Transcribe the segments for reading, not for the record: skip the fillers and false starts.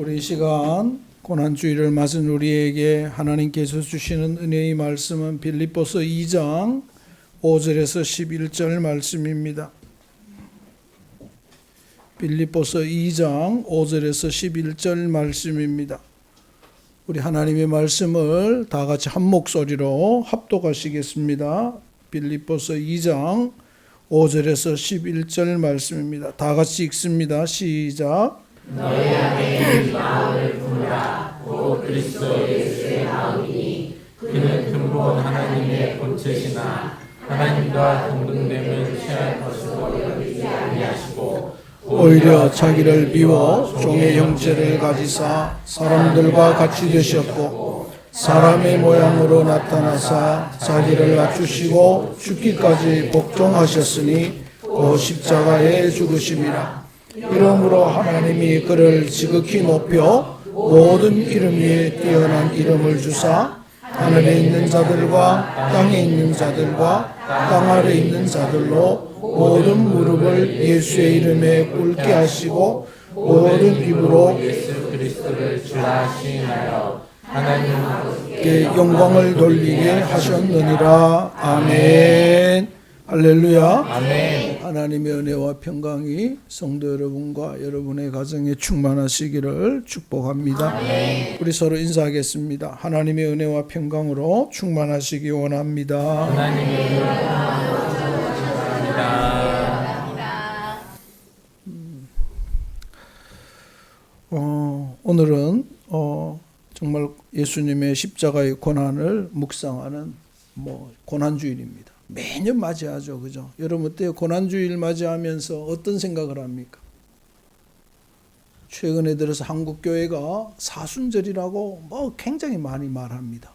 우리 이 시간 고난주일을 맞은 우리에게 하나님께서 주시는 은혜의 말씀은 빌립보서 2장 5절에서 11절 말씀입니다. 빌립보서 2장 5절에서 11절 말씀입니다. 우리 하나님의 말씀을 다 같이 한 목소리로 합독하시겠습니다. 빌립보서 2장 5절에서 11절 말씀입니다. 다 같이 읽습니다. 시작. 너희 안에 이 마음을 품으라. 곧 그리스도 예수의 마음이니 그는 근본 하나님의 본체시나 하나님과 동등됨을 취할 것으로 여기지 아니하시고 오히려 자기를 비워 종의 형체를 가지사 사람들과 같이 되셨고 사람의 모양으로 나타나사 자기를 낮추시고 죽기까지 복종하셨으니 그 십자가에 죽으심이라. 이러므로 하나님이 그를 지극히 높여 모든 이름 위에 뛰어난 이름을 주사 하늘에 있는 자들과 땅에 있는 자들과 땅 아래 있는 자들로 모든 무릎을 예수의 이름에 꿇게 하시고 모든 입으로 예수 그리스도를 주라 시인하여 하나님께 영광을 돌리게 하셨느니라. 아멘. 할렐루야. 아멘. 하나님의 은혜와 평강이 성도 여러분과 여러분의 가정에 충만하시기를 축복합니다. 아멘. 우리 서로 인사하겠습니다. 하나님의 은혜와 평강으로 충만하시기 원합니다. 하나님의 은혜와 오늘은 정말 예수님의 십자가의 고난을 묵상하는 고난주일입니다. 매년 맞이하죠, 그죠? 여러분 어때요? 고난주일 맞이하면서 어떤 생각을 합니까? 최근에 들어서 한국 교회가 사순절이라고 굉장히 많이 말합니다.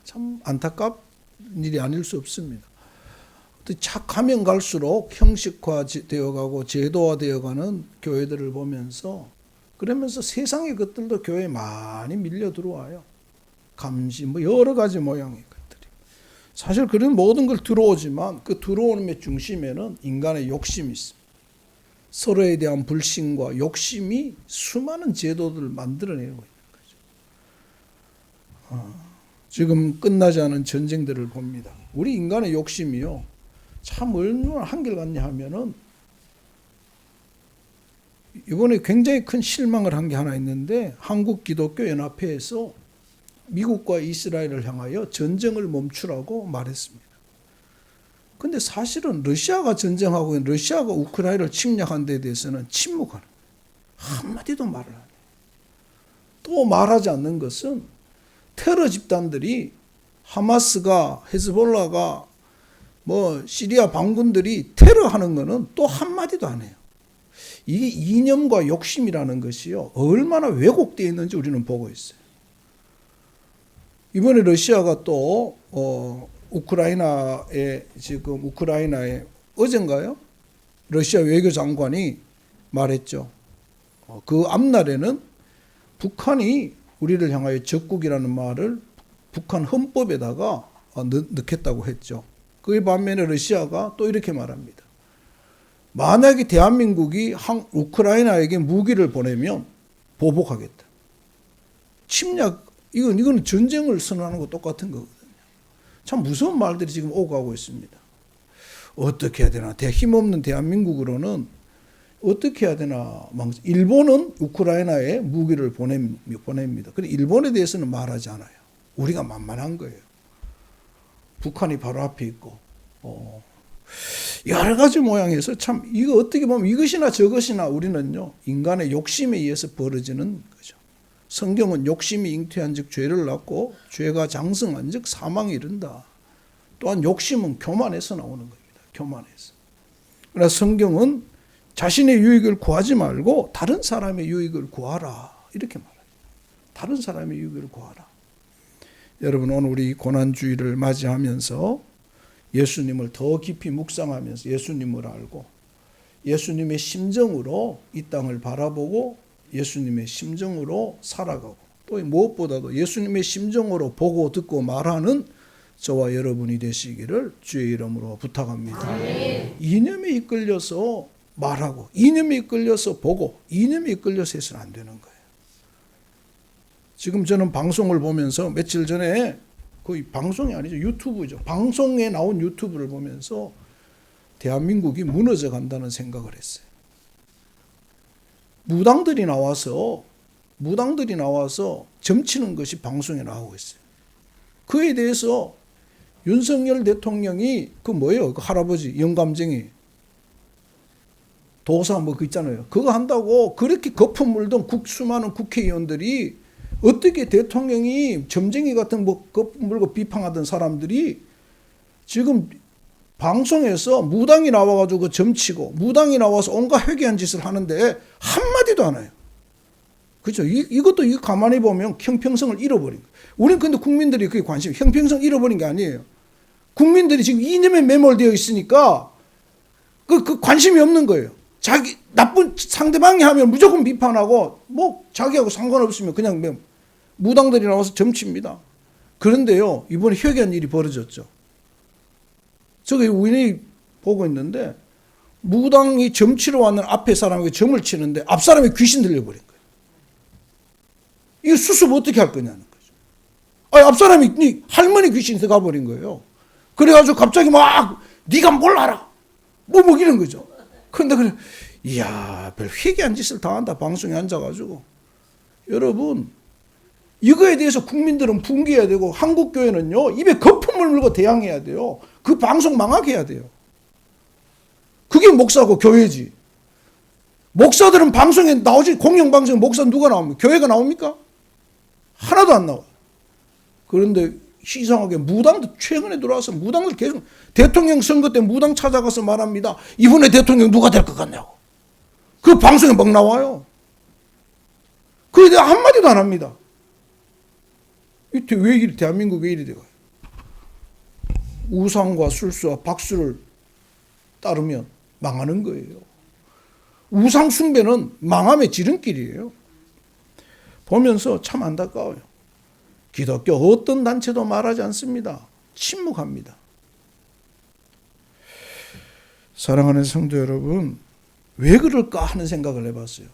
참 안타깝 일이 아닐 수 없습니다. 가면 갈수록 형식화되어가고 제도화되어가는 교회들을 보면서 그러면서 세상의 것들도 교회에 많이 밀려 들어와요. 감시 여러 가지 모양의 것들이. 사실 그런 모든 걸 들어오지만 그 들어오는 중심에는 인간의 욕심이 있습니다. 서로에 대한 불신과 욕심이 수많은 제도들을 만들어내고 있는 거죠. 지금 끝나지 않은 전쟁들을 봅니다. 우리 인간의 욕심이요. 참 얼마나 한결같냐 하면은 이번에 굉장히 큰 실망을 한 게 하나 있는데 한국 기독교 연합회에서 미국과 이스라엘을 향하여 전쟁을 멈추라고 말했습니다. 근데 사실은 러시아가 전쟁하고 러시아가 우크라이나를 침략한 데 대해서는 침묵하는 거예요. 한마디도 말을 안 해요. 또 말하지 않는 것은 테러 집단들이 하마스가 헤즈볼라가 시리아 반군들이 테러하는 거는 또 한마디도 안 해요. 이게 이념과 욕심이라는 것이요 얼마나 왜곡되어 있는지 우리는 보고 있어요. 이번에 러시아가 또 우크라이나에 어젠가요? 러시아 외교장관이 말했죠. 그 앞날에는 북한이 우리를 향하여 적국이라는 말을 북한 헌법에다가 넣겠다고 했죠. 그에 반면에 러시아가 또 이렇게 말합니다. 만약에 대한민국이 우크라이나에게 무기를 보내면 보복하겠다. 침략, 이거는 전쟁을 선언하는 거 똑같은 거거든요. 참 무서운 말들이 지금 오고 가고 있습니다. 어떻게 해야 되나? 힘없는 대한민국으로는 어떻게 해야 되나? 일본은 우크라이나에 무기를 보냅니다. 그런데 일본에 대해서는 말하지 않아요. 우리가 만만한 거예요. 북한이 바로 앞에 있고, 여러 가지 모양에서 참 이거 어떻게 보면 이것이나 저것이나 우리는요 인간의 욕심에 의해서 벌어지는 거죠. 성경은 욕심이 잉태한즉 죄를 낳고 죄가 장성한즉 사망에 이른다. 또한 욕심은 교만에서 나오는 겁니다. 교만에서. 그러나 성경은 자신의 유익을 구하지 말고 다른 사람의 유익을 구하라 이렇게 말해요. 다른 사람의 유익을 구하라. 여러분 오늘 우리 고난주일을 맞이하면서 예수님을 더 깊이 묵상하면서 예수님을 알고 예수님의 심정으로 이 땅을 바라보고 예수님의 심정으로 살아가고 또 무엇보다도 예수님의 심정으로 보고 듣고 말하는 저와 여러분이 되시기를 주의 이름으로 부탁합니다. 아멘. 이념에 이끌려서 말하고 이념에 이끌려서 보고 이념에 이끌려서 해서는 안 되는 거예요. 지금 저는 방송을 보면서 며칠 전에 거의 방송이 아니죠. 유튜브죠. 방송에 나온 유튜브를 보면서 대한민국이 무너져 간다는 생각을 했어요. 무당들이 나와서 점치는 것이 방송에 나오고 있어요. 그에 대해서 윤석열 대통령이 그 뭐예요? 그 할아버지 영감쟁이 도사 뭐 그 있잖아요. 그거 한다고 그렇게 거품 물던 수많은 국회의원들이 어떻게 대통령이 점쟁이 같은 뭐 거품 물고 비판하던 사람들이 지금 방송에서 무당이 나와가지고 점치고 무당이 나와서 온갖 회개한 짓을 하는데 한마디도 안 해요. 그렇죠? 이것도 가만히 보면 형평성을 잃어버린 거예요. 우리는 근데 국민들이 그게 형평성 잃어버린 게 아니에요. 국민들이 지금 이념에 매몰되어 있으니까 그 관심이 없는 거예요. 자기 나쁜 상대방이 하면 무조건 비판하고 뭐 자기하고 상관없으면 그냥 무당들이 나와서 점칩니다. 그런데요, 이번에 희한한 일이 벌어졌죠. 저기 우연히 보고 있는데 무당이 점치러 왔는 앞에 사람에게 점을 치는데 앞 사람이 귀신 들려버린 거예요. 이거 수습 어떻게 할 거냐는 거죠. 아니, 앞 사람이 할머니 귀신이 들어가버린 거예요. 그래가지고 갑자기 막 네가 뭘 알아? 뭐 이런 거죠. 근데 그래, 이야, 별 회개한 짓을 다 한다. 방송에 앉아가지고. 여러분, 이거에 대해서 국민들은 분개해야 되고 한국교회는요, 입에 거품을 물고 대항해야 돼요. 그 방송 망하게 해야 돼요. 그게 목사고 교회지. 목사들은 방송에 나오지, 공영방송에 목사 누가 나옵니까? 교회가 나옵니까? 하나도 안 나와요. 그런데 이상하게 무당도 최근에 들어와서 무당들 계속 대통령 선거 때 무당 찾아가서 말합니다. 이번에 대통령 누가 될 것 같냐고. 그 방송에 막 나와요. 그에 대해 한마디도 안 합니다. 왜 이리 대한민국 왜 이리 돼가요? 우상과 술수와 박수를 따르면 망하는 거예요. 우상 숭배는 망함의 지름길이에요. 보면서 참 안타까워요. 기독교 어떤 단체도 말하지 않습니다. 침묵합니다. 사랑하는 성도 여러분, 왜 그럴까 하는 생각을 해봤어요.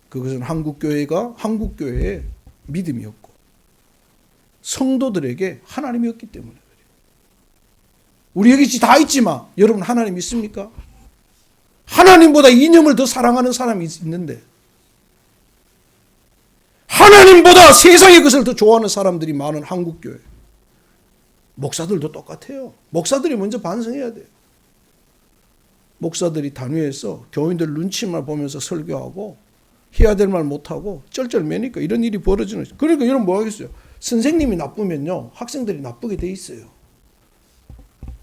그것은 한국교회에 믿음이 없고 성도들에게 하나님이 없기 때문에 그래요. 우리 여기 다 있지만 여러분 하나님 있습니까? 하나님보다 이념을 더 사랑하는 사람이 있는데 하나님보다 세상의 것을 더 좋아하는 사람들이 많은 한국교회. 목사들도 똑같아요. 목사들이 먼저 반성해야 돼요. 목사들이 단위에서 교인들 눈치만 보면서 설교하고 해야 될 말 못하고 쩔쩔매니까 이런 일이 벌어지는 거죠. 그러니까 여러분 뭐 하겠어요? 선생님이 나쁘면요 학생들이 나쁘게 돼 있어요.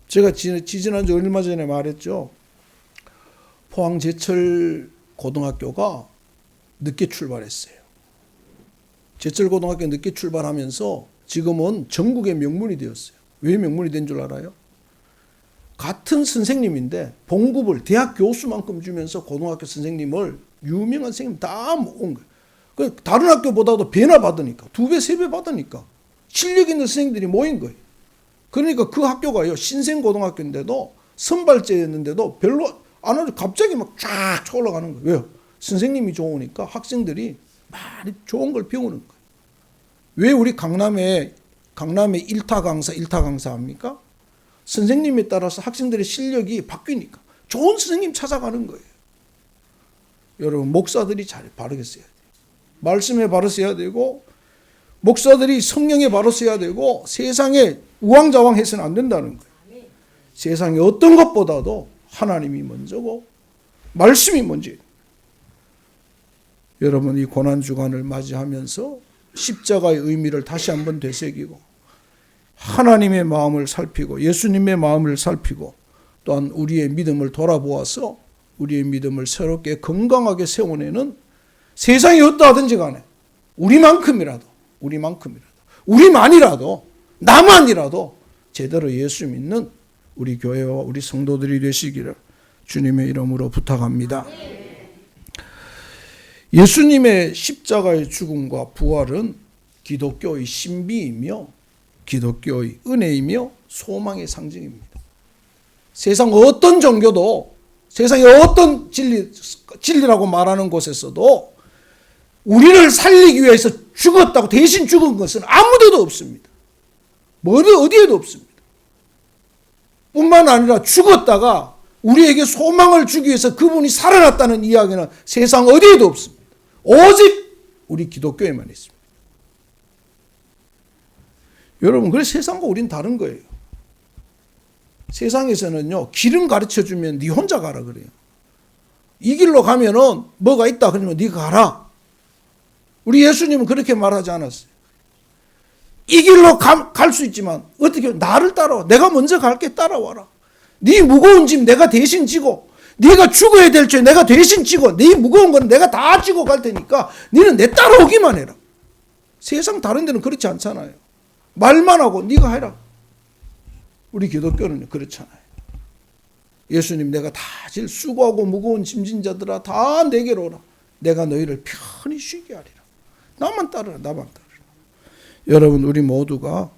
제가 지지난주 얼마 전에 말했죠. 포항제철 고등학교가 늦게 출발했어요. 제철고등학교 늦게 출발하면서 지금은 전국의 명문이 되었어요. 왜 명문이 된 줄 알아요? 같은 선생님인데 봉급을 대학 교수만큼 주면서 고등학교 선생님을 유명한 선생님 다 모은 거예요. 다른 학교보다도 배나 받으니까 2배, 3배 받으니까 실력 있는 선생님들이 모인 거예요. 그러니까 그 학교가요 신생고등학교인데도 선발제였는데도 별로 안 하죠. 갑자기 막 쫙 올라가는 거예요. 왜요? 선생님이 좋으니까 학생들이 많이 좋은 걸 배우는 거예요. 왜 우리 강남에 1타 강사 합니까? 선생님에 따라서 학생들의 실력이 바뀌니까 좋은 선생님 찾아가는 거예요. 여러분 목사들이 바르게 써야 돼요. 말씀에 바로 써야 되고 목사들이 성령에 바로 써야 되고 세상에 우왕좌왕해서는 안 된다는 거예요. 세상에 어떤 것보다도 하나님이 먼저고 말씀이 먼저예요. 여러분 이 고난주간을 맞이하면서 십자가의 의미를 다시 한번 되새기고 하나님의 마음을 살피고 예수님의 마음을 살피고 또한 우리의 믿음을 돌아보아서 우리의 믿음을 새롭게 건강하게 세워내는 세상이 어떠하든지 간에 우리만큼이라도 우리만이라도 나만이라도 제대로 예수 믿는 우리 교회와 우리 성도들이 되시기를 주님의 이름으로 부탁합니다. 예수님의 십자가의 죽음과 부활은 기독교의 신비이며 기독교의 은혜이며 소망의 상징입니다. 세상 어떤 종교도 세상의 어떤 진리라고 말하는 곳에서도 우리를 살리기 위해서 죽었다고 대신 죽은 것은 아무데도 없습니다. 어디에도 없습니다. 뿐만 아니라 죽었다가 우리에게 소망을 주기 위해서 그분이 살아났다는 이야기는 세상 어디에도 없습니다. 오직 우리 기독교에만 있습니다. 여러분, 그래서 세상과 우린 다른 거예요. 세상에서는요, 길은 가르쳐주면 네 혼자 가라 그래요. 이 길로 가면은 뭐가 있다 그러면 네가 가라. 우리 예수님은 그렇게 말하지 않았어요. 이 길로 갈 수 있지만 어떻게 나를 따라와. 내가 먼저 갈게, 따라와라. 네 무거운 짐 내가 대신 지고, 네가 죽어야 될 죄 내가 대신 지고, 네 무거운 건 내가 다 지고 갈 테니까 너는 내 따라오기만 해라. 세상 다른 데는 그렇지 않잖아요. 말만 하고 네가 해라. 우리 기독교는 그렇잖아요. 예수님, 내가 다 제일 수고하고 무거운 짐진 자들아 다 내게로 오라. 내가 너희를 편히 쉬게 하리라. 나만 따르라. 나만 따르라. 여러분, 우리 모두가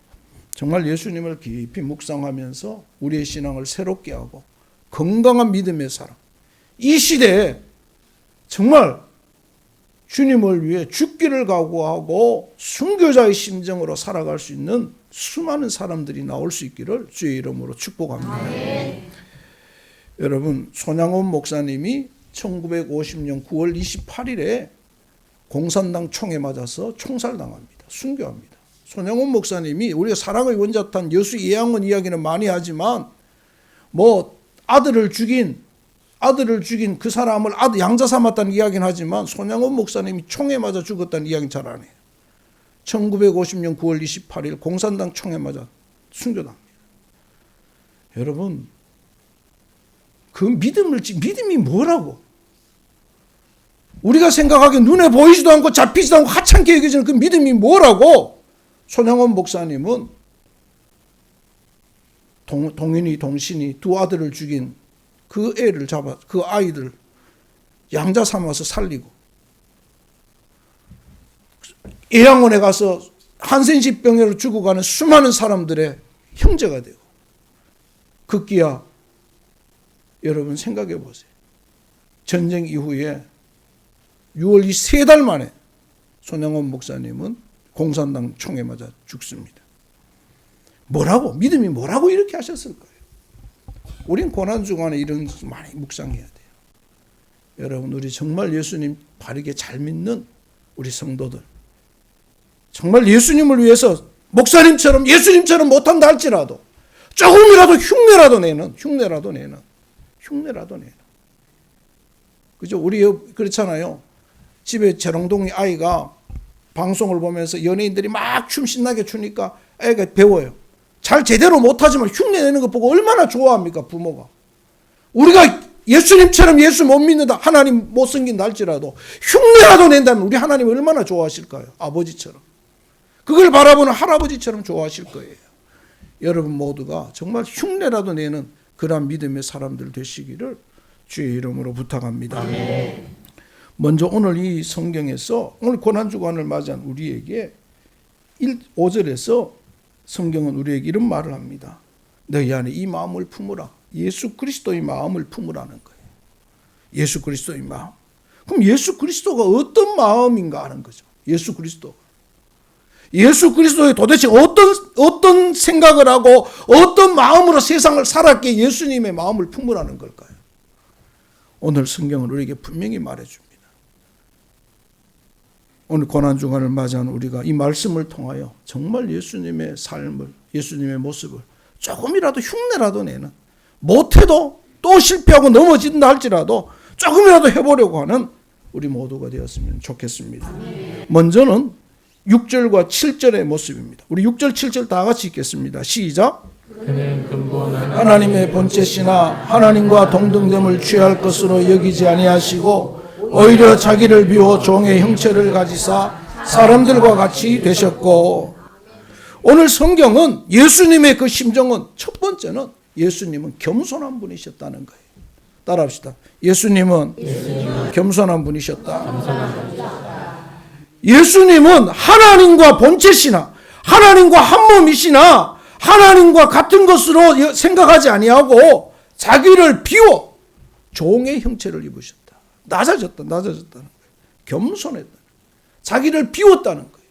정말 예수님을 깊이 묵상하면서 우리의 신앙을 새롭게 하고 건강한 믿음의 사람, 이 시대에 정말 주님을 위해 죽기를 각오하고 순교자의 심정으로 살아갈 수 있는 수많은 사람들이 나올 수 있기를 주의 이름으로 축복합니다. 여러분, 손양원 목사님이 1950년 9월 28일에 공산당 총에 맞아서 총살당합니다. 순교합니다. 손양원 목사님이 우리가 사랑의 원자탄 여수 예양원 이야기는 많이 하지만 뭐 아들을 죽인 그 사람을 양자 삼았다는 이야기는 하지만 손양원 목사님이 총에 맞아 죽었다는 이야기는 잘 안 해요. 1950년 9월 28일 공산당 총에 맞아 순교당합니다. 여러분, 그 믿음이 뭐라고? 우리가 생각하기에 눈에 보이지도 않고 잡히지도 않고 하찮게 여겨지는 그 믿음이 뭐라고? 손양원 목사님은 동인이 동신이 두 아들을 죽인 그 애를 잡아 그 아이들 양자 삼아서 살리고, 예양원에 가서 한센시병으로 죽어가는 수많은 사람들의 형제가 되고, 급기야 여러분 생각해 보세요. 전쟁 이후에 6월 3달 만에 손양원 목사님은 공산당 총에 맞아 죽습니다. 뭐라고? 믿음이 뭐라고 이렇게 하셨을까요? 우린 고난주간에 이런 것을 많이 묵상해야 돼요. 여러분, 우리 정말 예수님 바르게 잘 믿는 우리 성도들, 정말 예수님을 위해서 목사님처럼 예수님처럼 못한다 할지라도 조금이라도 흉내라도 내는 그죠? 우리 그렇잖아요. 집에 재롱동이 아이가 방송을 보면서 연예인들이 막 춤 신나게 추니까 애가 배워요. 잘 제대로 못하지만 흉내내는 거 보고 얼마나 좋아합니까, 부모가. 우리가 예수님처럼 예수 못 믿는다, 하나님 못 섬긴다 할지라도 흉내라도 낸다면 우리 하나님 얼마나 좋아하실까요? 아버지처럼. 그걸 바라보는 할아버지처럼 좋아하실 거예요. 여러분 모두가 정말 흉내라도 내는 그러한 믿음의 사람들 되시기를 주의 이름으로 부탁합니다. 먼저 오늘 이 성경에서 오늘 고난주간을 맞이한 우리에게 5절에서 성경은 우리에게 이런 말을 합니다. 너희 안에 이 마음을 품으라. 예수 그리스도의 마음을 품으라는 거예요. 예수 그리스도의 마음. 그럼 예수 그리스도가 어떤 마음인가 하는 거죠. 예수 그리스도의 도대체 어떤 생각을 하고 어떤 마음으로 세상을 살았기에 예수님의 마음을 품으라는 걸까요? 오늘 성경은 우리에게 분명히 말해줍니다. 오늘 고난주간을 맞이한 우리가 이 말씀을 통하여 정말 예수님의 삶을, 예수님의 모습을 조금이라도 흉내라도 내는, 못해도 또 실패하고 넘어진다 할지라도 조금이라도 해보려고 하는 우리 모두가 되었으면 좋겠습니다. 먼저는 6절과 7절의 모습입니다. 우리 6절 7절 다 같이 읽겠습니다. 시작. 그는 근본은 하나님의 본체시나 하나님과 동등됨을 취할 것으로 여기지 아니하시고 오히려 자기를 비워 종의 형체를 가지사 사람들과 같이 되셨고, 오늘 성경은 예수님의 그 심정은 첫 번째는 예수님은 겸손한 분이셨다는 거예요. 따라합시다. 예수님은 겸손한 분이셨다. 예수님은 하나님과 본체시나 하나님과 한 몸이시나 하나님과 같은 것으로 생각하지 아니하고 자기를 비워 종의 형체를 입으셨다. 낮아졌다는 거예요. 겸손했다. 자기를 비웠다는 거예요.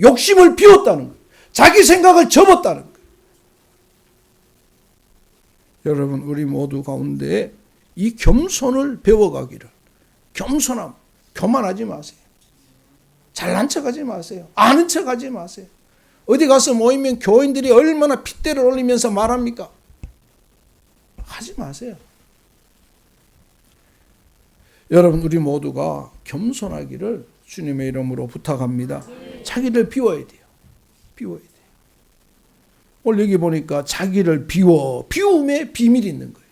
욕심을 비웠다는 거예요. 자기 생각을 접었다는 거예요. 여러분, 우리 모두 가운데 이 겸손을 배워가기를, 겸손함, 교만하지 마세요. 잘난 척하지 마세요. 아는 척하지 마세요. 어디 가서 모이면 교인들이 얼마나 핏대를 올리면서 말합니까? 하지 마세요. 여러분, 우리 모두가 겸손하기를 주님의 이름으로 부탁합니다. 자기를 비워야 돼요. 비워야 돼요. 오늘 여기 보니까 자기를 비움에 비밀이 있는 거예요.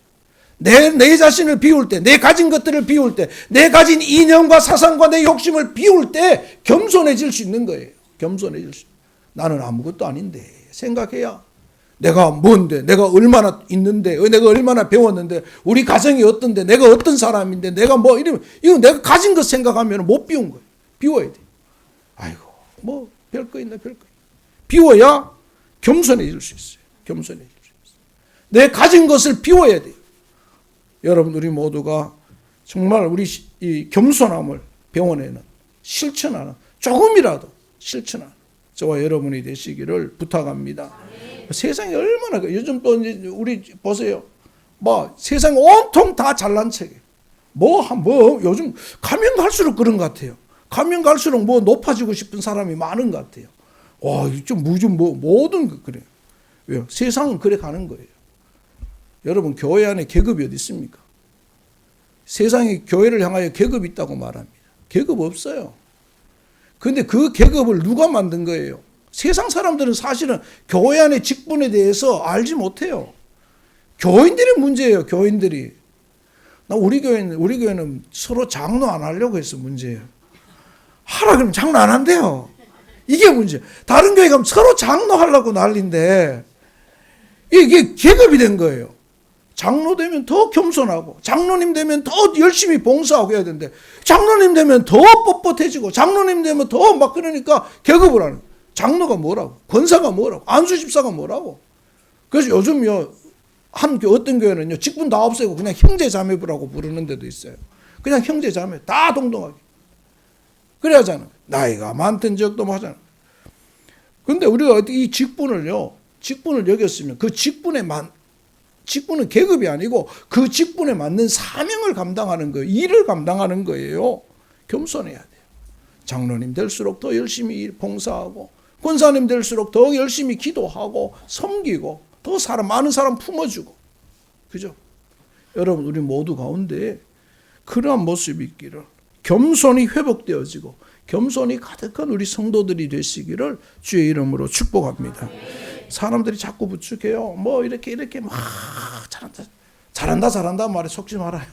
내 자신을 비울 때, 내 가진 것들을 비울 때, 내 가진 이념과 사상과 내 욕심을 비울 때 겸손해질 수 있는 거예요. 겸손해질 수. 나는 아무것도 아닌데 생각해야 내가 뭔데, 내가 얼마나 있는데, 내가 얼마나 배웠는데, 우리 가정이 어떤데, 내가 어떤 사람인데, 내가 뭐 이러면 이거 내가 가진 것 생각하면 못 비운 거예요. 비워야 돼. 아이고, 뭐 별거 있나, 별거. 비워야 겸손해질 수 있어요. 겸손해질 수 있어요. 내 가진 것을 비워야 돼요. 여러분, 우리 모두가 정말 우리 이 겸손함을 배워내는, 실천하는, 조금이라도 실천하는 저와 여러분이 되시기를 부탁합니다. 세상이 얼마나, 요즘 또 이제 우리 보세요. 뭐 세상 온통 다 잘난 척이에요. 뭐 요즘 가면 갈수록 그런 것 같아요. 가면 갈수록 뭐 높아지고 싶은 사람이 많은 것 같아요. 와, 좀 모든 거 그래요. 왜요? 세상은 그래 가는 거예요. 여러분, 교회 안에 계급이 어디 있습니까? 세상이 교회를 향하여 계급이 있다고 말합니다. 계급 없어요. 그런데 그 계급을 누가 만든 거예요? 세상 사람들은 사실은 교회 안의 직분에 대해서 알지 못해요. 교인들의 문제예요. 교인들이. 우리 교회는 서로 장로 안 하려고 해서 문제예요. 하라 그러면 장로 안 한대요. 이게 문제. 다른 교회 가면 서로 장로 하려고 난리인데 이게 계급이 된 거예요. 장로 되면 더 겸손하고, 장로님 되면 더 열심히 봉사하고 해야 되는데, 장로님 되면 더 뻣뻣해지고, 장로님 되면 더 막 그러니까 계급을 하는 거예요. 장로가 뭐라고? 권사가 뭐라고? 안수집사가 뭐라고? 그래서 요즘요, 어떤 교회는요, 직분 다 없애고 그냥 형제자매부라고 부르는 데도 있어요. 그냥 형제자매, 다 동동하게. 그래야 하잖아요. 나이가 많든 적도 하잖아요. 근데 우리가 이 직분을 여겼으면 그 직분은 계급이 아니고 그 직분에 맞는 사명을 감당하는 거예요. 일을 감당하는 거예요. 겸손해야 돼요. 장로님 될수록 더 열심히 봉사하고, 권사님 될수록 더 열심히 기도하고 섬기고, 더 많은 사람 품어주고. 그죠? 여러분, 우리 모두 가운데 그러한 모습이 있기를, 겸손이 회복되어지고 겸손이 가득한 우리 성도들이 되시기를 주의 이름으로 축복합니다. 사람들이 자꾸 부축해요. 뭐 이렇게 막 잘한다 말에 속지 말아요.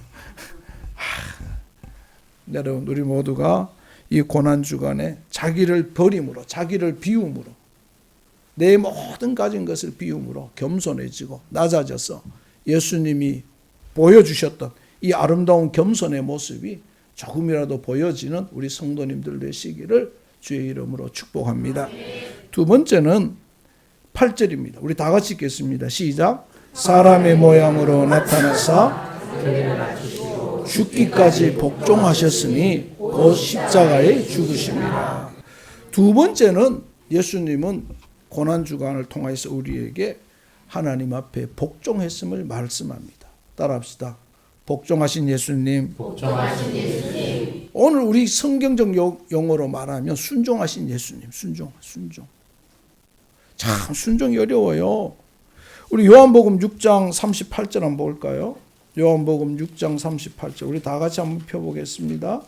여러분, 우리 모두가 이 고난 주간에 자기를 버림으로, 자기를 비움으로, 내 모든 가진 것을 비움으로 겸손해지고 낮아져서 예수님이 보여주셨던 이 아름다운 겸손의 모습이 조금이라도 보여지는 우리 성도님들 되시기를 주의 이름으로 축복합니다. 두 번째는 8절입니다. 우리 다 같이 읽겠습니다. 시작. 사람의 모양으로 나타나사 죽기까지 복종하셨으니 곧 십자가에 죽으십니다. 두 번째는 예수님은 고난주간을 통해서 우리에게 하나님 앞에 복종했음을 말씀합니다. 따라합시다. 복종하신 예수님. 복종하신 예수님. 오늘 우리 성경적 용어로 말하면 순종하신 예수님. 순종. 참 순종이 어려워요. 우리 요한복음 6장 38절 한번 볼까요? 요한복음 6장 38절. 우리 다 같이 한번 펴보겠습니다.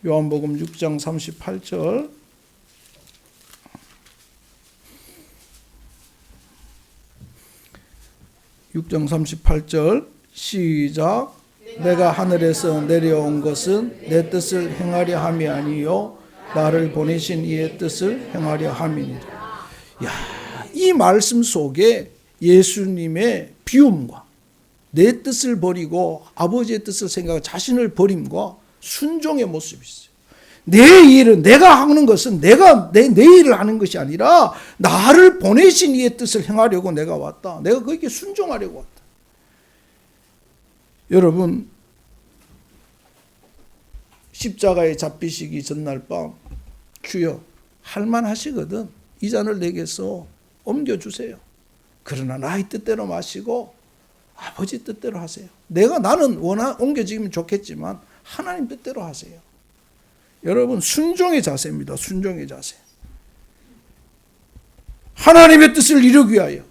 요한복음 6장 38절. (6장 38절) 시작. 내가 하늘에서 내려온 것은 내 뜻을 행하려 함이 아니요 나를 보내신 이의 뜻을 행하려 함이니라. 야, 이 말씀 속에 예수님의 비움과 내 뜻을 버리고 아버지의 뜻을 생각하고 자신을 버림과 순종의 모습이 있어요. 내 일은, 내가 하는 것은 내가 내 일을 하는 것이 아니라 나를 보내신 이의 뜻을 행하려고 내가 왔다. 내가 거기에 순종하려고 왔다. 여러분, 십자가에 잡히시기 전날 밤, 주여 할만하시거든. 이 잔을 내게서 옮겨주세요. 그러나 나의 뜻대로 마시고 아버지 뜻대로 하세요. 나는 옮겨지면 좋겠지만 하나님 뜻대로 하세요. 여러분, 순종의 자세입니다. 순종의 자세. 하나님의 뜻을 이루기 위하여.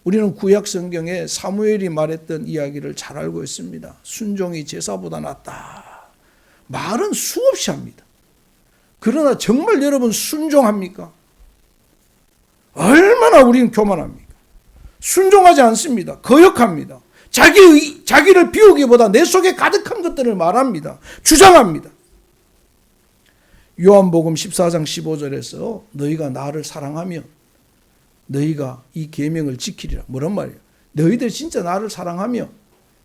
우리는 구약 성경에 사무엘이 말했던 이야기를 잘 알고 있습니다. 순종이 제사보다 낫다. 말은 수없이 합니다. 그러나 정말 여러분 순종합니까? 얼마나 우리는 교만합니까? 순종하지 않습니다. 거역합니다. 자기를 비우기보다 내 속에 가득한 것들을 말합니다. 주장합니다. 요한복음 14장 15절에서 너희가 나를 사랑하면 너희가 이 계명을 지키리라. 뭐란 말이에요? 너희들 진짜 나를 사랑하며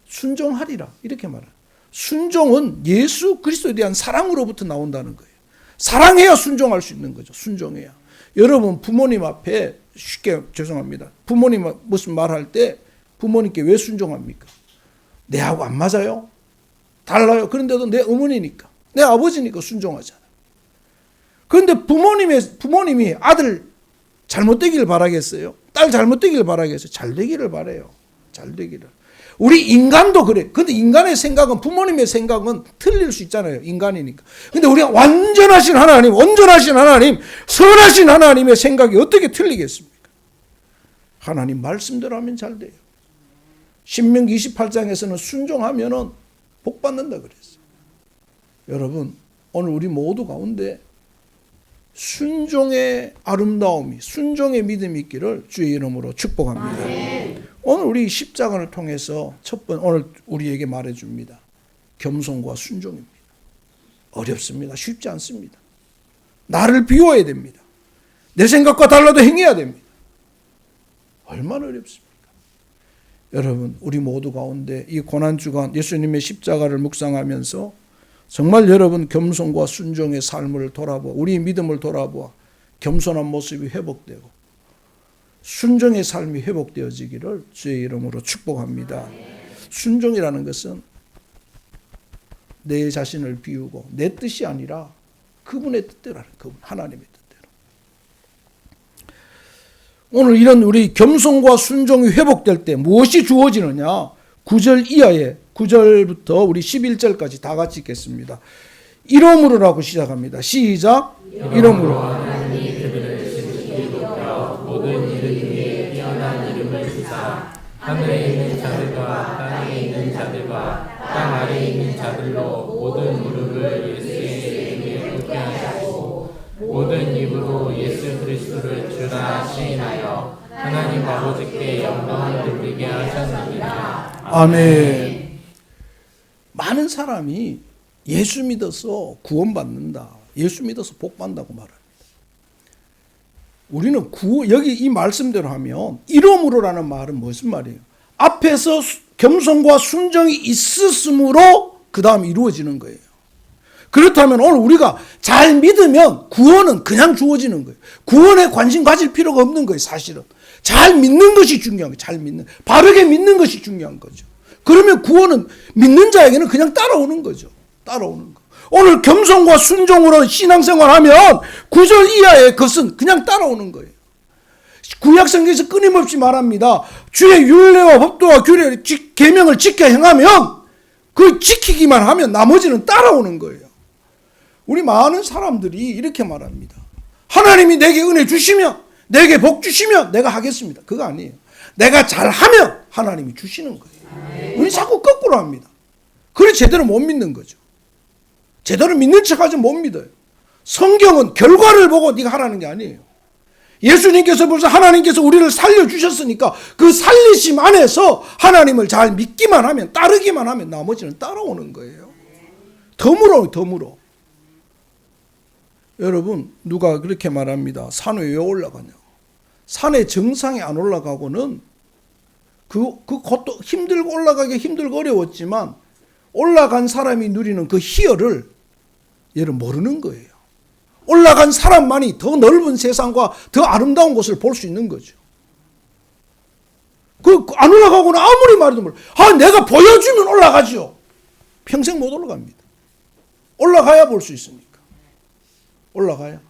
순종하리라. 이렇게 말해요. 순종은 예수 그리스도에 대한 사랑으로부터 나온다는 거예요. 사랑해야 순종할 수 있는 거죠. 순종해야. 여러분 부모님 앞에 쉽게 죄송합니다. 부모님 무슨 말할 때 부모님께 왜 순종합니까? 내하고 안 맞아요? 달라요? 그런데도 내 어머니니까 내 아버지니까 순종하잖아요. 그런데 부모님이 아들 잘못되기를 바라겠어요? 딸 잘못되기를 바라겠어요? 잘 되기를 바라요. 잘 되기를. 우리 인간도 그래. 근데 인간의 생각은, 부모님의 생각은 틀릴 수 있잖아요. 인간이니까. 근데 우리가 완전하신 하나님, 온전하신 하나님, 선하신 하나님의 생각이 어떻게 틀리겠습니까? 하나님 말씀대로 하면 잘 돼요. 신명기 28장에서는 순종하면은 복 받는다 그랬어요. 여러분, 오늘 우리 모두 가운데 순종의 아름다움이, 순종의 믿음이 있기를 주의 이름으로 축복합니다. 오늘 우리 십자가를 통해서 오늘 우리에게 말해줍니다. 겸손과 순종입니다. 어렵습니다. 쉽지 않습니다. 나를 비워야 됩니다. 내 생각과 달라도 행해야 됩니다. 얼마나 어렵습니까? 여러분, 우리 모두 가운데 이 고난주간 예수님의 십자가를 묵상하면서 정말 여러분 겸손과 순종의 삶을 돌아보아, 우리의 믿음을 돌아보아 겸손한 모습이 회복되고 순종의 삶이 회복되어지기를 주의 이름으로 축복합니다. 순종이라는 것은 내 자신을 비우고 내 뜻이 아니라 그분의 뜻대로 하는, 그분 하나님의 뜻대로. 오늘 이런 우리 겸손과 순종이 회복될 때 무엇이 주어지느냐? 9절 이하에 9절부터 우리 11절까지 다 같이 읽겠습니다. 이러므로라고 시작합니다. 시작. 이러므로 모든 이름 위에 뛰어난 이름을 주사 하늘에 있는 자들과 땅에 있는 자들과 땅 아래에 있는 자들로 모든 무릎을 예수의 이름에 꿇게 하시고 모든 입으로 예수 그리스도를 주라 시인하여 하나님 아버지께 영광을 돌리게 하셨느니라. 아멘. 많은 사람이 예수 믿어서 구원받는다, 예수 믿어서 복받는다고 말합니다. 우리는 여기 이 말씀대로 하면 이러므로라는 말은 무슨 말이에요? 앞에서 겸손과 순종이 있었으므로 그 다음 이루어지는 거예요. 그렇다면 오늘 우리가 잘 믿으면 구원은 그냥 주어지는 거예요. 구원에 관심 가질 필요가 없는 거예요. 사실은 잘 믿는 것이 중요한 거예요. 바르게 믿는 것이 중요한 거죠. 그러면 구원은 믿는 자에게는 그냥 따라오는 거죠. 따라오는 거. 오늘 겸손과 순종으로 신앙생활하면 9절 이하의 것은 그냥 따라오는 거예요. 구약성경에서 끊임없이 말합니다. 주의 율례와 법도와 계명을 지켜 행하면 그 지키기만 하면 나머지는 따라오는 거예요. 우리 많은 사람들이 이렇게 말합니다. 하나님이 내게 은혜 주시면, 내게 복 주시면 내가 하겠습니다. 그거 아니에요. 내가 잘하면 하나님이 주시는 거예요. 우리 자꾸 거꾸로 합니다. 그래 제대로 못 믿는 거죠. 제대로 믿는 척하지 못 믿어요. 성경은 결과를 보고 네가 하라는 게 아니에요. 예수님께서 벌써 하나님께서 우리를 살려주셨으니까 그 살리심 안에서 하나님을 잘 믿기만 하면, 따르기만 하면 나머지는 따라오는 거예요. 덤으로. 여러분, 누가 그렇게 말합니다. 산에 왜 올라가냐? 산의 정상에 안 올라가고는 그것도 힘들고 올라가기 힘들고 어려웠지만 올라간 사람이 누리는 그 희열을 여러분 모르는 거예요. 올라간 사람만이 더 넓은 세상과 더 아름다운 곳을 볼 수 있는 거죠. 안 올라가고는 아무리 말해도 몰라. 내가 보여주면 올라가죠. 평생 못 올라갑니다. 올라가야 볼 수 있으니까. 올라가야.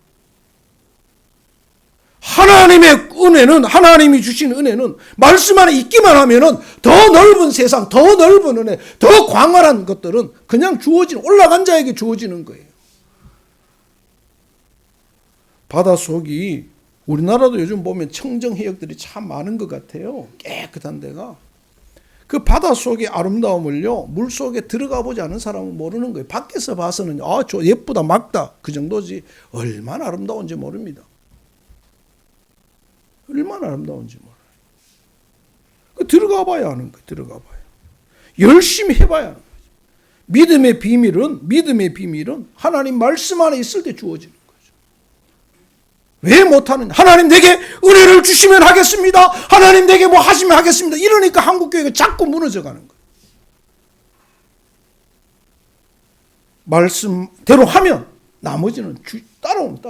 하나님의 은혜는, 하나님이 주신 은혜는 말씀 안에 있기만 하면은 더 넓은 세상, 더 넓은 은혜, 더 광활한 것들은 그냥 주어지는, 올라간 자에게 주어지는 거예요. 바닷속이, 우리나라도 요즘 보면 청정해역들이 참 많은 것 같아요. 깨끗한 데가. 그 바닷속의 아름다움을요, 물속에 들어가 보지 않은 사람은 모르는 거예요. 밖에서 봐서는 저 예쁘다, 막다, 그 정도지 얼마나 아름다운지 모릅니다. 얼마나 아름다운지 몰라요. 들어가 봐야 하는 거예요. 들어가 봐요. 열심히 해봐야 하는 거죠. 믿음의 비밀은 하나님 말씀 안에 있을 때 주어지는 거죠. 왜 못하느냐? 하나님 내게 은혜를 주시면 하겠습니다. 하나님 내게 뭐 하시면 하겠습니다. 이러니까 한국교회가 자꾸 무너져가는 거예요. 말씀대로 하면 나머지는 따라오는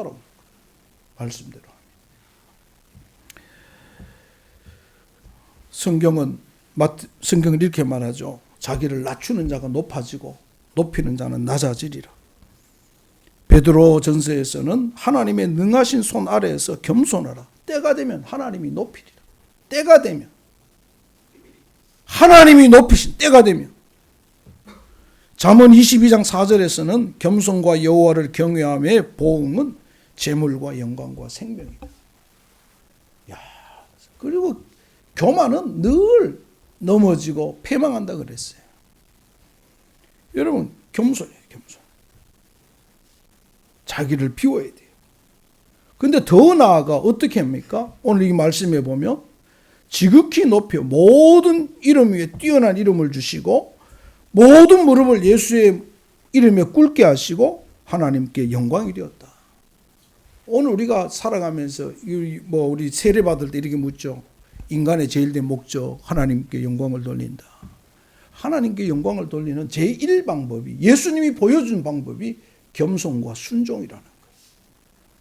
말씀대로. 성경은 이렇게 말하죠. 자기를 낮추는 자가 높아지고 높이는 자는 낮아지리라. 베드로 전서에서는 하나님의 능하신 손 아래에서 겸손하라. 때가 되면 하나님이 높이리라. 때가 되면 하나님이 높이신 때가 되면. 잠언 22장 4절에서는 겸손과 여호와를 경외함의 보응은 재물과 영광과 생명이다. 그리고 교만은 늘 넘어지고 패망한다 그랬어요. 여러분, 겸손해요, 겸손. 자기를 비워야 돼요. 근데 더 나아가 어떻게 합니까? 오늘 이 말씀에 보면 지극히 높여 모든 이름 위에 뛰어난 이름을 주시고 모든 무릎을 예수의 이름에 꿇게 하시고 하나님께 영광이 되었다. 오늘 우리가 살아가면서 우리 세례 받을 때 이렇게 묻죠. 인간의 제일 된 목적, 하나님께 영광을 돌린다. 하나님께 영광을 돌리는 제1방법이, 예수님이 보여준 방법이 겸손과 순종이라는 거예요.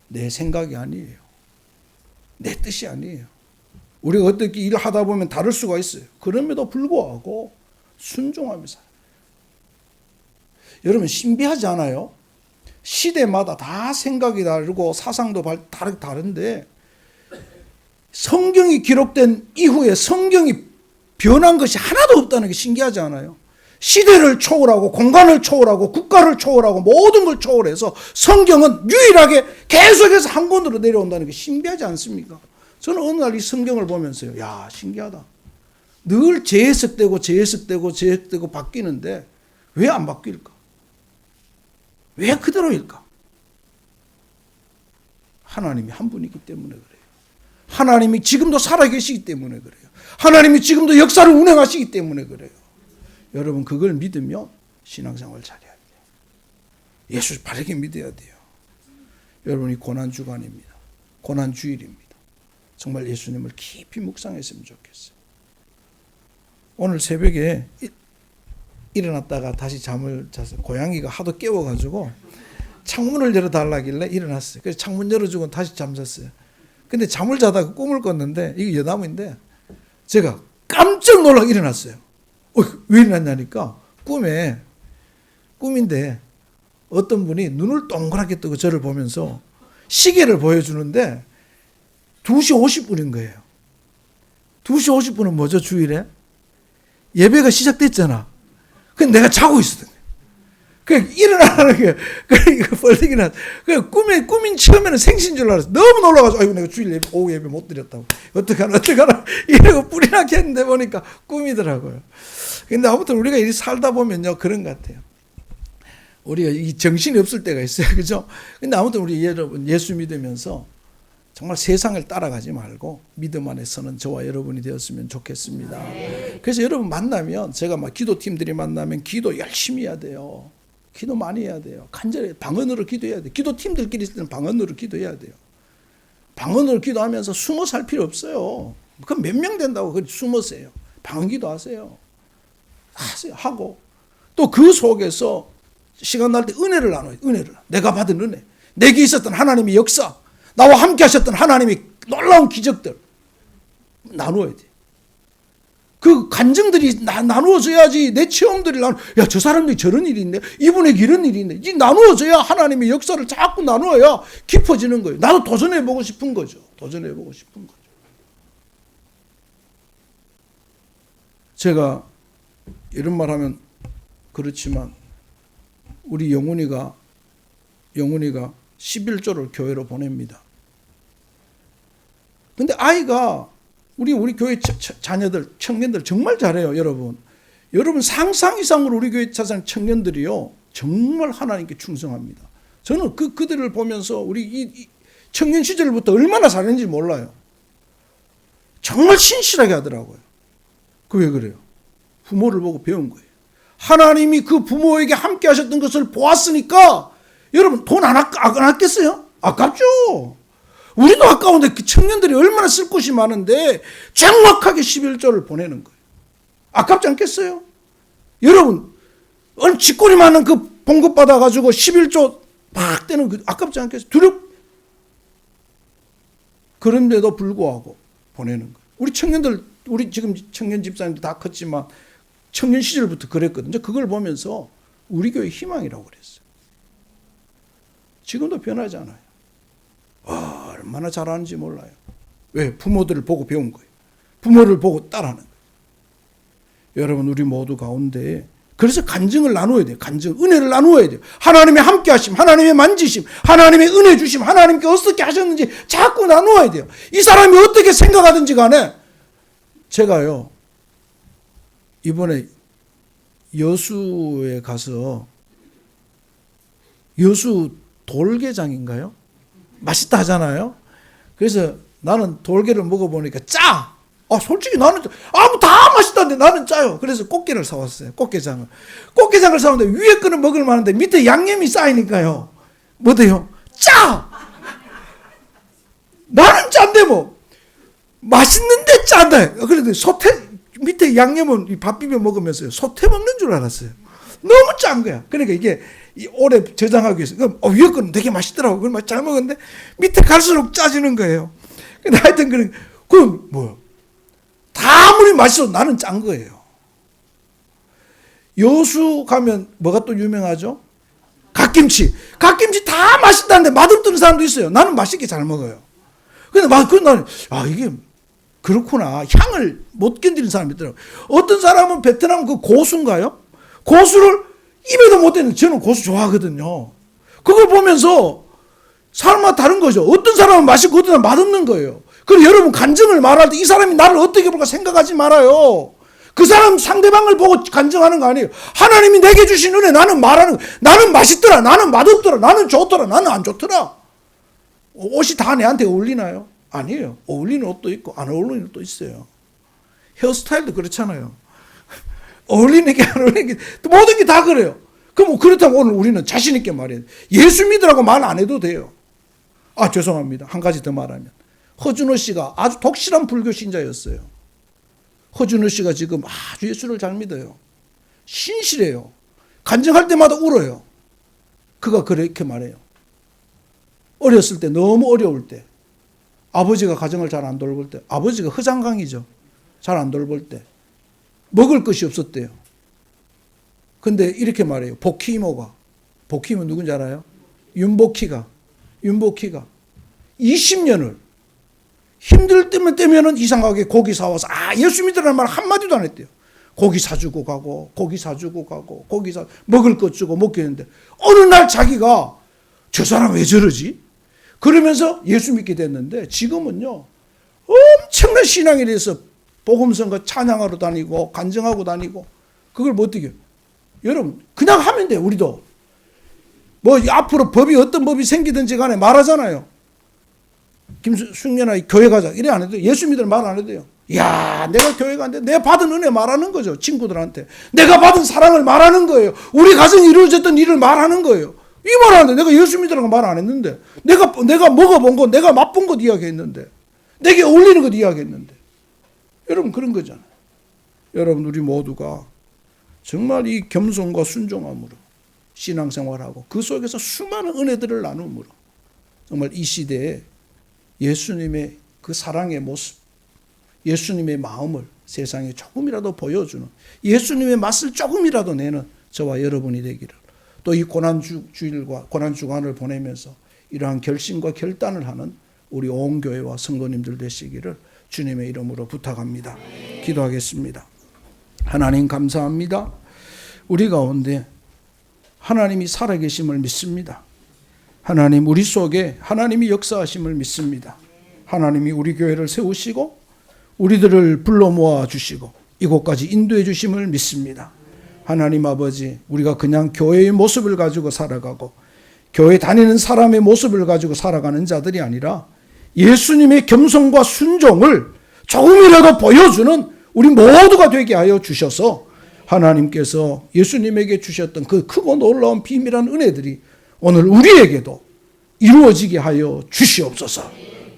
내 생각이 아니에요. 내 뜻이 아니에요. 우리가 어떻게 일을 하다 보면 다를 수가 있어요. 그럼에도 불구하고 순종하며 살아요. 여러분, 신비하지 않아요? 시대마다 다 생각이 다르고 사상도 다른데 성경이 기록된 이후에 성경이 변한 것이 하나도 없다는 게 신기하지 않아요? 시대를 초월하고 공간을 초월하고 국가를 초월하고 모든 걸 초월해서 성경은 유일하게 계속해서 한 권으로 내려온다는 게 신비하지 않습니까? 저는 어느 날 이 성경을 보면서요, 야, 신기하다. 늘 재해석되고 바뀌는데 왜 안 바뀔까? 왜 그대로일까? 하나님이 한 분이기 때문에 그래요. 하나님이 지금도 살아계시기 때문에 그래요. 하나님이 지금도 역사를 운행하시기 때문에 그래요. 여러분, 그걸 믿으면 신앙생활 잘해야 돼요. 예수 바르게 믿어야 돼요. 여러분이 고난주간입니다. 고난주일입니다. 정말 예수님을 깊이 묵상했으면 좋겠어요. 오늘 새벽에 일어났다가 다시 잠을 자서 고양이가 하도 깨워가지고 창문을 열어달라길래 일어났어요. 그래서 창문 열어주고 다시 잠잤어요. 근데 잠을 자다가 꿈을 꿨는데 이게 여나무인데 제가 깜짝 놀라 일어났어요. 왜 일어났냐니까 꿈인데 어떤 분이 눈을 동그랗게 뜨고 저를 보면서 시계를 보여주는데 2시 50분인 거예요. 2시 50분은 뭐죠, 주일에? 예배가 시작됐잖아. 근데 내가 자고 있었던 거예요. 그냥 일어나는 게, 그러니까 벌떡이나, 꿈인 처음에는 생신 줄 알았어. 너무 놀라가지고, 아이고, 내가 주일 예배, 오후 예배 못 드렸다고. 어떡하나, 이러고 뿌리나게 했는데 보니까 꿈이더라고요. 근데 아무튼 우리가 이렇게 살다 보면요, 그런 것 같아요. 우리가 이 정신이 없을 때가 있어요. 그죠? 근데 아무튼 우리 여러분, 예수 믿으면서 정말 세상을 따라가지 말고 믿음 안에서는 저와 여러분이 되었으면 좋겠습니다. 그래서 여러분 만나면, 제가 막 기도팀들이 만나면 기도 열심히 해야 돼요. 기도 많이 해야 돼요. 간절히 방언으로 기도해야 돼요. 기도팀들끼리 있을 때는 방언으로 기도해야 돼요. 방언으로 기도하면서 숨어 살 필요 없어요. 그럼 몇 명 된다고 숨어서 해요. 방언 기도하세요. 하고 또 그 속에서 시간 날 때 은혜를 나눠요. 내가 받은 은혜, 내게 있었던 하나님의 역사, 나와 함께 하셨던 하나님의 놀라운 기적들 나누어야 돼. 그 간증들이 나누어져야지. 내 체험들이 야, 저 사람들이 저런 일이 있네. 이분에게 이런 일이 있네. 이 나누어져야 하나님의 역사를 자꾸 나누어야 깊어지는 거예요. 나도 도전해보고 싶은 거죠. 도전해보고 싶은 거죠. 제가 이런 말 하면 그렇지만 우리 영훈이가 11조를 교회로 보냅니다. 근데 아이가 우리 교회 자녀들, 청년들 정말 잘해요, 여러분. 여러분 상상 이상으로 우리 교회 자산 청년들이요 정말 하나님께 충성합니다. 저는 그들을 보면서 우리 이 청년 시절부터 얼마나 잘했는지 몰라요. 정말 신실하게 하더라고요. 그 왜 그래요? 부모를 보고 배운 거예요. 하나님이 그 부모에게 함께 하셨던 것을 보았으니까 여러분 돈 안 아꼈어요? 아깝죠. 우리도 아까운데 그 청년들이 얼마나 쓸 곳이 많은데 정확하게 11조를 보내는 거예요. 아깝지 않겠어요? 여러분 쥐꼬리 많은 그 봉급 받아가지고 11조 막 떼는 그 아깝지 않겠어요? 그런데도 불구하고 보내는 거예요. 우리 청년들, 우리 지금 청년 집사님들 다 컸지만 청년 시절부터 그랬거든요. 그걸 보면서 우리 교회 희망이라고 그랬어요. 지금도 변하지 않아요. 얼마나 잘하는지 몰라요. 왜? 부모들을 보고 배운 거예요. 부모를 보고 따라하는 거예요. 여러분 우리 모두 가운데 그래서 간증을 나누어야 돼요. 은혜를 나누어야 돼요. 하나님의 함께 하심, 하나님의 만지심, 하나님의 은혜 주심, 하나님께 어떻게 하셨는지 자꾸 나누어야 돼요. 이 사람이 어떻게 생각하든지 간에 제가요 이번에 여수에 가서 여수 돌게장인가요? 맛있다 하잖아요. 그래서 나는 돌게를 먹어보니까 짜. 솔직히 나는 다 맛있다는데 나는 짜요. 그래서 꽃게를 사왔어요. 꽃게장을 사왔는데 위에 거는 먹을 만한데 밑에 양념이 쌓이니까요. 뭐 돼요? 짜. 나는 짠데 뭐 맛있는데 짠데. 그런데 밑에 양념은 밥 비벼 먹으면서요 소태 먹는 줄 알았어요. 너무 짠 거야. 그러니까 이게 오래 저장하기 위해서 위에 거는 되게 맛있더라고. 그걸 잘 먹었는데 밑에 갈수록 짜지는 거예요. 근데 하여튼 그건 뭐야? 다 아무리 맛있어도 나는 짠 거예요. 여수 가면 뭐가 또 유명하죠? 갓김치 다 맛있다는데 맛없던 사람도 있어요. 나는 맛있게 잘 먹어요. 근데 나는 이게 그렇구나. 향을 못 견디는 사람이 있더라고요. 어떤 사람은 베트남 그 고수인가요? 고수를 입에도 못 대는, 저는 고수 좋아하거든요. 그걸 보면서 사람마다 다른 거죠. 어떤 사람은 맛있고 어떤 사람은 맛없는 거예요. 그리고 여러분 간증을 말할 때 이 사람이 나를 어떻게 볼까 생각하지 말아요. 그 사람 상대방을 보고 간증하는 거 아니에요. 하나님이 내게 주신 은혜 나는 맛있더라. 나는 맛없더라. 나는 좋더라. 나는 안 좋더라. 옷이 다 내한테 어울리나요? 아니에요. 어울리는 옷도 있고 안 어울리는 옷도 있어요. 헤어스타일도 그렇잖아요. 어울리는 게 안 어울리는 게 모든 게 다 그래요. 그럼 그렇다고 오늘 우리는 자신 있게 말해야 돼요. 예수 믿으라고 말 안 해도 돼요. 죄송합니다. 한 가지 더 말하면 허준호 씨가 아주 독실한 불교 신자였어요. 허준호 씨가 지금 아주 예수를 잘 믿어요. 신실해요. 간증할 때마다 울어요. 그가 그렇게 말해요. 어렸을 때 너무 어려울 때 아버지가 가정을 잘 안 돌볼 때 아버지가 허장강이죠. 잘 안 돌볼 때 먹을 것이 없었대요. 근데 이렇게 말해요. 복희 이모가 누군지 알아요? 윤복희가 20년을 힘들 때면은 이상하게 고기 사와서 예수 믿으라는 말 한마디도 안 했대요. 고기 사주고 가고 먹을 것 주고 먹게 했는데 어느 날 자기가 저 사람 왜 저러지? 그러면서 예수 믿게 됐는데 지금은요 엄청난 신앙에 대해서 복음성과 찬양하러 다니고 간증하고 다니고 그걸 못 이겨요. 여러분 그냥 하면 돼요. 우리도 앞으로 어떤 법이 생기든지 간에 말하잖아요. 김숙년아 교회 가자 이래 안 해도 돼요. 예수 믿으라 말 안 해도 돼요. 내가 교회 간데 내가 받은 은혜 말하는 거죠. 친구들한테 내가 받은 사랑을 말하는 거예요. 우리 가정이 이루어졌던 일을 말하는 거예요. 이 말하는데 내가 예수 믿으라고 말 안 했는데 내가 먹어본 것 내가 맛본 것 이야기했는데 내게 어울리는 것 이야기했는데 여러분 그런 거잖아요. 여러분 우리 모두가 정말 이 겸손과 순종함으로 신앙생활하고 그 속에서 수많은 은혜들을 나눔으로 정말 이 시대에 예수님의 그 사랑의 모습 예수님의 마음을 세상에 조금이라도 보여주는 예수님의 맛을 조금이라도 내는 저와 여러분이 되기를, 또 이 고난주일과 고난주간을 보내면서 이러한 결심과 결단을 하는 우리 온 교회와 성도님들 되시기를 주님의 이름으로 부탁합니다. 기도하겠습니다. 하나님 감사합니다. 우리 가운데 하나님이 살아계심을 믿습니다. 하나님 우리 속에 하나님이 역사하심을 믿습니다. 하나님이 우리 교회를 세우시고 우리들을 불러 모아 주시고 이곳까지 인도해 주심을 믿습니다. 하나님 아버지, 우리가 그냥 교회의 모습을 가지고 살아가고 교회 다니는 사람의 모습을 가지고 살아가는 자들이 아니라 예수님의 겸손과 순종을 조금이라도 보여주는 우리 모두가 되게 하여 주셔서 하나님께서 예수님에게 주셨던 그 크고 놀라운 비밀한 은혜들이 오늘 우리에게도 이루어지게 하여 주시옵소서.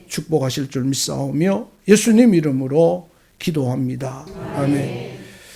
축복하실 줄 믿사오며 예수님 이름으로 기도합니다. 아멘.